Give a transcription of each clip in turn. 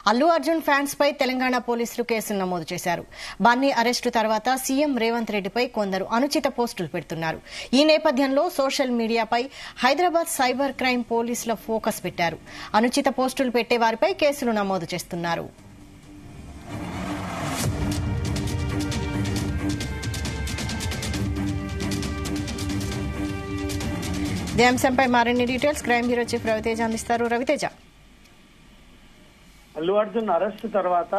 Allu Arjun fans పై తెలంగాణ పోలీసులు కేసులు నమోదు చేశారు. బన్నీ అరెస్టు తర్వాత సీఎం రేవంత్ రెడ్డిపై కొందరు అనుచిత పోస్టులు పెడుతున్నారు. ఈ నేపథ్యంలో సోషల్ మీడియాపై హైదరాబాద్ సైబర్ క్రైమ్ పోలీసుల ఫోకస్ పెట్టారు. అనుచిత పోస్టులు పెట్టే వారిపై కేసులు నమోదు చేస్తున్నారు. ఈ అంశంపై మరిన్ని details crime bureau chief Raviteja అందిస్తారు. రవితేజ, అల్లు అర్జున్ అరెస్ట్ తర్వాత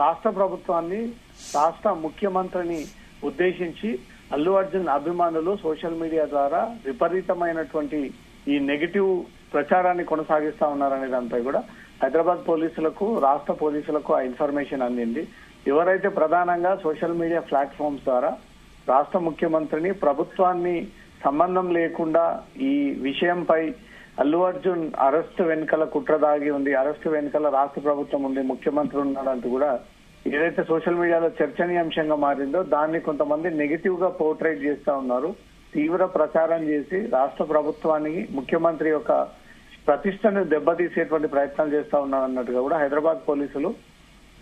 రాష్ట్ర ప్రభుత్వాన్ని, రాష్ట్ర ముఖ్యమంత్రిని ఉద్దేశించి అల్లు అర్జున్ అభిమానులు సోషల్ మీడియా ద్వారా విపరీతమైనటువంటి ఈ నెగిటివ్ ప్రచారాన్ని కొనసాగిస్తా ఉన్నారనే దానిపై కూడా హైదరాబాద్ పోలీసులకు, రాష్ట్ర పోలీసులకు ఆ ఇన్ఫర్మేషన్ అందింది. ఎవరైతే ప్రధానంగా సోషల్ మీడియా ప్లాట్ఫామ్స్ ద్వారా రాష్ట్ర ముఖ్యమంత్రిని, ప్రభుత్వాన్ని సంబంధం లేకుండా ఈ విషయంపై అల్లు అర్జున్ అరెస్ట్ వెనుకల కుట్ర దాగి ఉంది, అరెస్ట్ వెనుకల రాష్ట్ర ప్రభుత్వం ఉంది, ముఖ్యమంత్రి ఉన్నాడంటూ కూడా ఏదైతే సోషల్ మీడియాలో చర్చనీయాంశంగా మారిందో దాన్ని కొంతమంది నెగిటివ్ గా పోర్ట్రేట్ చేస్తా ఉన్నారు. తీవ్ర ప్రచారం చేసి రాష్ట్ర ప్రభుత్వానికి, ముఖ్యమంత్రి యొక్క ప్రతిష్టను దెబ్బతీసేటువంటి ప్రయత్నాలు చేస్తా ఉన్నారు అన్నట్టుగా కూడా హైదరాబాద్ పోలీసులు,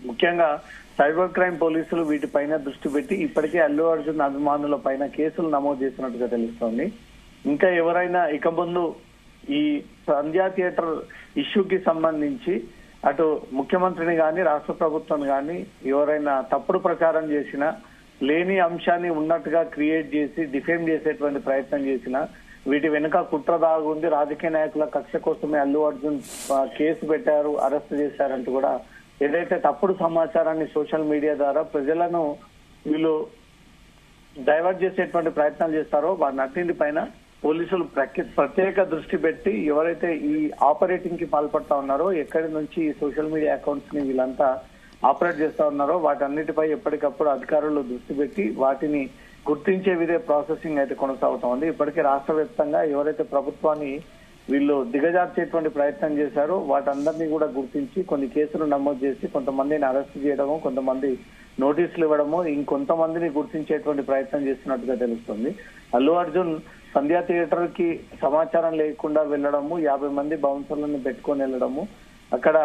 ముఖ్యంగా సైబర్ క్రైమ్ పోలీసులు వీటిపైన దృష్టి పెట్టి ఇప్పటికే అల్లు అర్జున్ అభిమానుల పైన కేసులు నమోదు చేసినట్టుగా తెలుస్తోంది. ఇంకా ఎవరైనా ఇక ముందు ఈ సంధ్యా థియేటర్ ఇష్యూకి సంబంధించి అటు ముఖ్యమంత్రిని గాని, రాష్ట్ర ప్రభుత్వం గాని ఎవరైనా తప్పుడు ప్రచారం చేసినా, లేని అంశాన్ని ఉన్నట్టుగా క్రియేట్ చేసి డిఫేమ్ చేసేటువంటి ప్రయత్నం చేసినా, వీటి వెనుక కుట్ర దాగుంది, రాజకీయ నాయకుల కక్ష కోసమే అల్లు అర్జున్ కేసు పెట్టారు, అరెస్ట్ చేశారంటూ కూడా ఏదైతే తప్పుడు సమాచారాన్ని సోషల్ మీడియా ద్వారా ప్రజలను వీళ్ళు డైవర్ట్ చేసేటువంటి ప్రయత్నాలు చేస్తారో వాటిని పైన పోలీసులు ప్రత్యేక దృష్టి పెట్టి ఎవరైతే ఈ ఆపరేటింగ్ కి పాల్పడతా ఉన్నారో, ఎక్కడి నుంచి ఈ సోషల్ మీడియా అకౌంట్స్ ని వీళ్ళంతా ఆపరేట్ చేస్తా ఉన్నారో వాటన్నిటిపై ఎప్పటికప్పుడు అధికారులు దృష్టి పెట్టి వాటిని గుర్తించే విధే ప్రాసెసింగ్ అయితే కొనసాగుతా ఉంది. ఇప్పటికే రాష్ట్ర వ్యాప్తంగా ఎవరైతే ప్రభుత్వాన్ని వీళ్ళు దిగజార్చేటువంటి ప్రయత్నం చేశారో వాటందరినీ కూడా గుర్తించి కొన్ని కేసులు నమోదు చేసి కొంతమందిని అరెస్ట్ చేయడము, కొంతమంది నోటీసులు ఇవ్వడము, ఇంకొంతమందిని గుర్తించేటువంటి ప్రయత్నం చేస్తున్నట్టుగా తెలుస్తుంది. అల్లు అర్జున్ సంధ్యా థియేటర్ కి సమాచారం లేకుండా వెళ్లడము, 50 మంది బౌన్సర్లను పెట్టుకొని వెళ్లడము, అక్కడ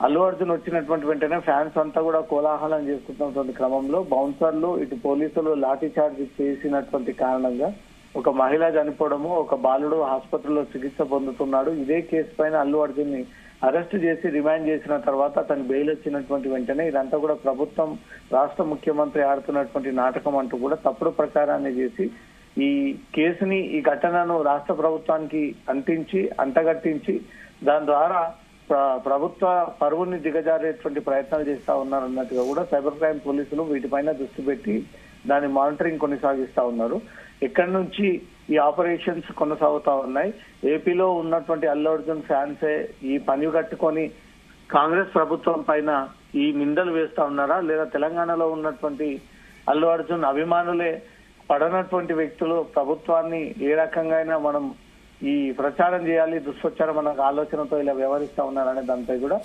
అల్లు అర్జున్ వచ్చినటువంటి వెంటనే ఫ్యాన్స్ అంతా కూడా కోలాహలం చేసుకుంటున్నటువంటి క్రమంలో బౌన్సర్లు, ఇటు పోలీసులు లాఠీ చార్జ్ చేసినటువంటి కారణంగా ఒక మహిళ చనిపోవడము, ఒక బాలుడు ఆసుపత్రిలో చికిత్స పొందుతున్నాడు. ఇదే కేసు పైన అల్లు అర్జున్ ని అరెస్ట్ చేసి రిమాండ్ చేసిన తర్వాత అతను బెయిల్ వచ్చినటువంటి వెంటనే ఇదంతా కూడా ప్రభుత్వం, రాష్ట్ర ముఖ్యమంత్రి ఆడుతున్నటువంటి నాటకం అంటూ కూడా తప్పుడు ప్రచారాన్ని చేసి ఈ కేసుని, ఈ ఘటనను రాష్ట్ర ప్రభుత్వానికి అంటగట్టించి దాని ద్వారా ప్రభుత్వ పరువుని దిగజారేటువంటి ప్రయత్నాలు చేస్తా ఉన్నారన్నట్టుగా కూడా సైబర్ క్రైమ్ పోలీసులు వీటిపైన దృష్టి పెట్టి దాని మానిటరింగ్ కొనసాగిస్తా ఉన్నారు. ఎక్కడి నుంచి ఈ ఆపరేషన్స్ కొనసాగుతా ఉన్నాయి. ఏపీలో ఉన్నటువంటి అల్లు అర్జున్ ఫ్యాన్సే ఈ పని కట్టుకొని కాంగ్రెస్ ప్రభుత్వం పైన ఈ నిందలు వేస్తా ఉన్నారా, లేదా తెలంగాణలో ఉన్నటువంటి అల్లు అర్జున్ అభిమానులే పడనటువంటి వ్యక్తులు ప్రభుత్వాన్ని ఏ రకంగా అయినా మనం ఈ ప్రచారం చేయాలి, దుష్ప్రచారం అన్న ఆలోచనతో ఇలా వ్యవహరిస్తా ఉన్నారనే దానిపై కూడా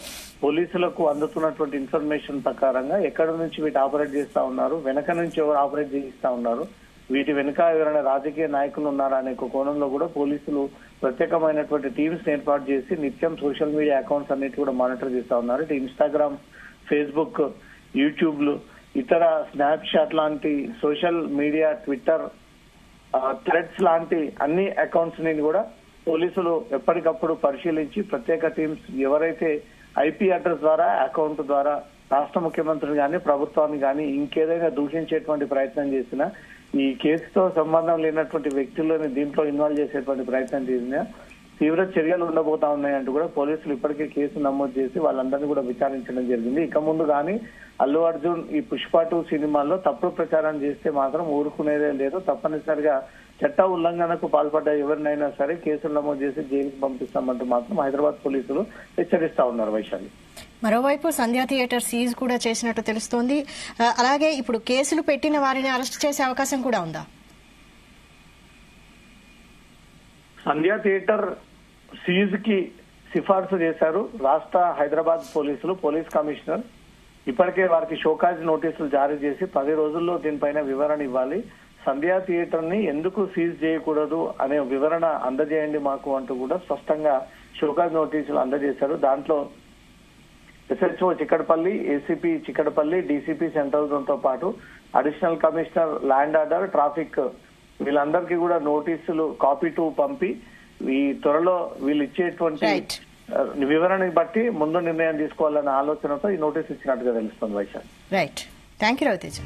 పోలీసులకు అందుతున్నటువంటి ఇన్ఫర్మేషన్ ప్రకారంగా ఎక్కడి నుంచి వీటి ఆపరేట్ చేస్తా ఉన్నారు, వెనక నుంచి ఎవరు ఆపరేట్ చేయిస్తా ఉన్నారు, వీటి వెనుక ఎవరైనా రాజకీయ నాయకులు ఉన్నారా అనే కోణంలో కూడా పోలీసులు ప్రత్యేకమైనటువంటి టీమ్స్ ఏర్పాటు చేసి నిత్యం సోషల్ మీడియా అకౌంట్స్ అన్నిటి కూడా మానిటర్ చేస్తా ఉన్నారు. ఇటు ఇన్స్టాగ్రామ్, ఫేస్బుక్, యూట్యూబ్లు, ఇతర స్నాప్చాట్ లాంటి సోషల్ మీడియా, ట్విట్టర్, థ్రెడ్స్ లాంటి అన్ని అకౌంట్స్ ని కూడా పోలీసులు ఎప్పటికప్పుడు పరిశీలించి ప్రత్యేక టీమ్స్ ఎవరైతే ఐపీ అడ్రస్ ద్వారా, అకౌంట్ ద్వారా రాష్ట్ర ముఖ్యమంత్రిని గాని, ప్రభుత్వాన్ని గాని ఇంకేదైనా దూషించేటువంటి ప్రయత్నం చేసినా, ఈ కేసుతో సంబంధం లేనటువంటి వ్యక్తులని దీంట్లో ఇన్వాల్వ్ చేసేటువంటి ప్రయత్నం చేసినా తీవ్ర చర్యలు ఉండబోతా ఉన్నాయంటూ కూడా పోలీసులు ఇప్పటికే కేసు నమోదు చేసి వాళ్ళందరినీ కూడా విచారించడం జరిగింది. ఇక ముందు కానీ అల్లు అర్జున్ ఈ పుష్ప 2 సినిమాల్లో తప్పుడు ప్రచారం చేస్తే మాత్రం ఊరుకునేదే లేదు. తప్పనిసరిగా చట్ట ఉల్లంఘనకు పాల్పడ్డ ఎవరినైనా సరే కేసులు నమోదు చేసి జైలుకి పంపిస్తామంటూ మాత్రం హైదరాబాద్ పోలీసులు హెచ్చరిస్తా ఉన్నారు. వైశాలి, మరోవైపు సంధ్యా థియేటర్ సీజ్ కూడా చేసినట్టు తెలుస్తోంది. అలాగే ఇప్పుడు కేసులు పెట్టిన వారిని అరెస్ట్ చేసే అవకాశం కూడా ఉందా? సంధ్యా థియేటర్ సీజ్ కి సిఫార్సు చేశారు రాష్ట్ర హైదరాబాద్ పోలీసులు. పోలీస్ కమిషనర్ ఇప్పటికే వారికి షోకాజ్ నోటీసులు జారీ చేసి 10 రోజుల్లో దీనిపైన వివరణ ఇవ్వాలి, సంధ్యా థియేటర్ ని ఎందుకు సీజ్ చేయకూడదు అనే వివరణ అందజేయండి మాకు అంటూ కూడా స్పష్టంగా షోకాజ్ నోటీసులు అందజేశారు. దాంట్లో SHO Chikkadpally, ACP Chikkadpally, DCP central zone తో పాటు additional commissioner land order, traffic వీళ్ళందరికీ కూడా నోటీసులు కాపీ 2 పంపి ఈ త్వరలో వీళ్ళు ఇచ్చేటువంటి వివరణని బట్టి ముందు నిర్ణయం తీసుకోవాలన్న ఆలోచనతో ఈ నోటీస్ ఇచ్చినట్టుగా తెలుస్తుంది Vaishakh. Right, thank you Raviteja.